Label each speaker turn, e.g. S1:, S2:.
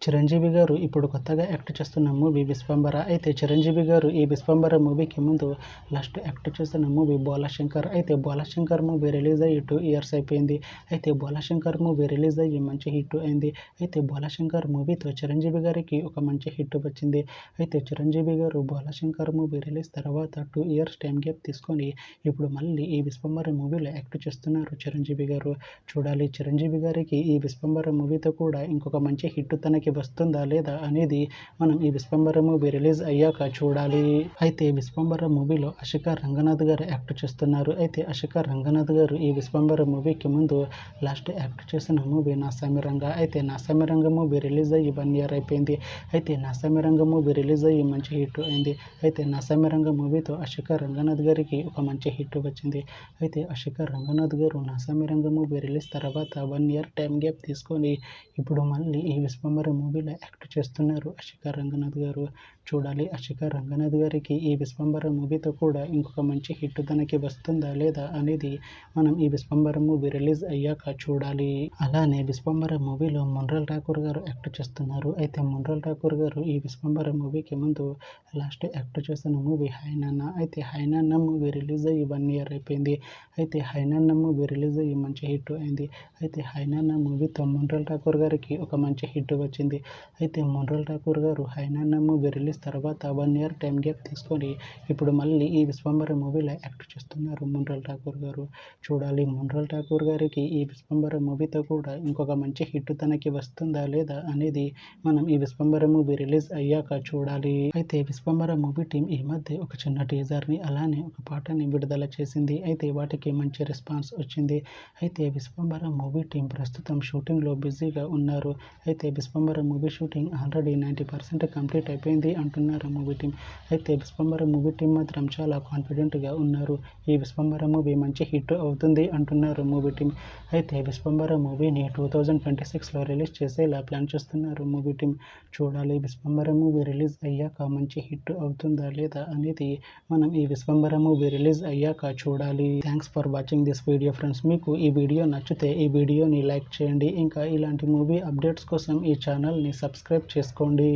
S1: చిరంజీవి గారు ఇప్పుడు కొత్తగా యాక్ట్ చేస్తున్న మూవీ విశ్వంబర. అయితే చిరంజీవి గారు ఈ విశ్వంబర మూవీకి ముందు లాస్ట్ యాక్ట్ చేస్తున్న మూవీ బోలాశంకర్. అయితే బోలాశంకర్ మూవీ రిలీజ్ అయ్యి 2 ఇయర్స్ అయిపోయింది. అయితే బోలాశంకర్ మూవీ రిలీజ్ అయ్యి మంచి హిట్ అయింది. అయితే బోలాశంకర్ మూవీతో చిరంజీవి గారికి ఒక మంచి హిట్ వచ్చింది. అయితే చిరంజీవి గారు బోలాశంకర్ మూవీ రిలీజ్ తర్వాత 2 ఇయర్స్ టైం గ్యాప్ తీసుకొని ఇప్పుడు మళ్ళీ ఈ విశ్వంబర మూవీలో యాక్ట్ చేస్తున్నారు చిరంజీవి గారు. చూడాలి చిరంజీవి గారికి ఈ విశ్వంబర మూవీతో కూడా ఇంకొక మంచి హిట్ తనకి వస్తుందా లేదా అనేది మనం ఈ విశ్వంబర మూవీ రిలీజ్ అయ్యాక చూడాలి. అయితే విశ్వంబర మూవీలో అశికా రంగనాథ్ గారు యాక్ట్ చేస్తున్నారు. అయితే అశికా రంగనాథ్ గారు ఈ విశ్వంబర మూవీకి ముందు లాస్ట్ యాక్ట్ చేసిన మూవీ నాసామిరంగ. అయితే నాసామిరంగ మూవీ రిలీజ్ అయ్యి 1 ఇయర్ అయిపోయింది. అయితే నాసామిరంగ మూవీ రిలీజ్ అయ్యి మంచి హిట్ అయింది. అయితే నాసామిరంగ మూవీతో అశికా రంగనాథ్ గారికి ఒక మంచి హిట్ వచ్చింది. అయితే అశికా రంగనాథ్ గారు నాసామిరంగ మూవీ రిలీజ్ తర్వాత 1 ఇయర్ టైం గ్యాప్ తీసుకొని ఇప్పుడు మళ్ళీ ఈ విశ్వంబర మూవీలో యాక్ట్ చేస్తున్నారు అశికా రంగనాథ్ గారు. చూడాలి అశికా రంగనాథ్ గారికి ఈ విశ్వంబర మూవీతో కూడా ఇంకొక మంచి హిట్ తనకి వస్తుందా లేదా అనేది మనం ఈ విశ్వంబర మూవీ రిలీజ్ అయ్యాక చూడాలి. అలానే విశ్వంబర మూవీలో మొన్రల్ ఠాకూర్ గారు యాక్ట్ చేస్తున్నారు. అయితే మొన్రల్ ఠాకూర్ గారు ఈ విశ్వంబర మూవీకి ముందు లాస్ట్ యాక్ట్ చేసిన మూవీ హై నాన్న. అయితే హై నాన్న మూవీ రిలీజ్ అయ్యి 1 ఇయర్ అయిపోయింది. అయితే హై నాన్న మూవీ రిలీజ్ అయ్యి మంచి హిట్ అయింది. అయితే హై నాన్న మూవీతో మొన్రల్ ఠాకూర్ గారికి ఒక మంచి హిట్ వచ్చింది. అయితే మొన్రల్ ఠాకూర్ గారు హై నాన్న మూవీ రిలీజ్ తర్వాత 1 ఇయర్ టైం గ్యాప్ తీసుకొని ఇప్పుడు మళ్ళీ ఈ విశ్వంబర మూవీలో యాక్ట్ చేస్తున్నారు మొన్రల్ ఠాకూర్ గారు. చూడాలి మొన్రల్ ఠాకూర్ గారికి ఈ విశ్వంబర మూవీతో కూడా ఇంకొక మంచి హిట్ తనకి వస్తుందా లేదా అనేది మనం ఈ విశ్వంబర మూవీ రిలీజ్ అయ్యాక చూడాలి. అయితే విశ్వంబర మూవీ టీం ఈ మధ్య ఒక చిన్న టీజర్ని అలానే ఒక పాటని విడుదల చేసింది. అయితే వాటికి మంచి రెస్పాన్స్ వచ్చింది. అయితే విశ్వంబర మూవీ టీం ప్రస్తుతం షూటింగ్లో బిజీగా ఉన్నారు. అయితే Vishwambhara movie shooting already 90% complete అయిపోయింది అంటున్నారు మూవీ టీం. అయితే విశ్వంబర మూవీ టీం మాత్రం చాలా కాన్ఫిడెంట్గా ఉన్నారు. ఈ విశ్వంబర మూవీ మంచి హిట్ అవుతుంది అంటున్నారు మూవీ టీం. అయితే విశ్వంబర మూవీని 2026లో రిలీజ్ చేసేలా ప్లాన్ చేస్తున్నారు మూవీ టీం. చూడాలి విశ్వంబర మూవీ రిలీజ్ అయ్యాక మంచి హిట్ అవుతుందా లేదా అనేది మనం ఈ విశ్వంబర మూవీ రిలీజ్ అయ్యాక చూడాలి. Thanks for watching this video friends. మీకు ఈ వీడియో నచ్చితే ఈ వీడియోని లైక్ చేయండి. ఇంకా ఇలాంటి మూవీ అప్డేట్స్ కోసం ఈ ఛానల్ని సబ్స్క్రైబ్ చేసుకోండి.